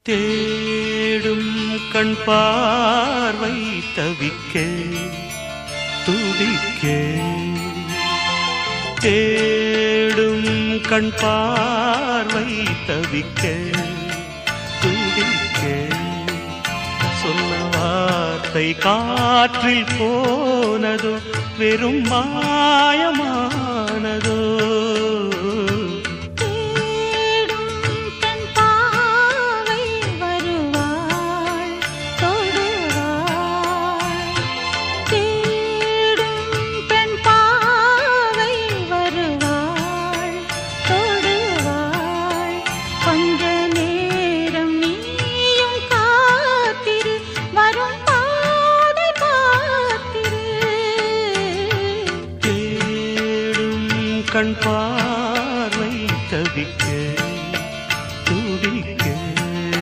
தேடும் கண் பார்வை தவிக்க துடிக்க தேடும் கண் பார்வை தவிக்க துடிக்க சொன்ன வார்த்தை காற்றில் போனதோ வெறும் மாயமானதோ கண்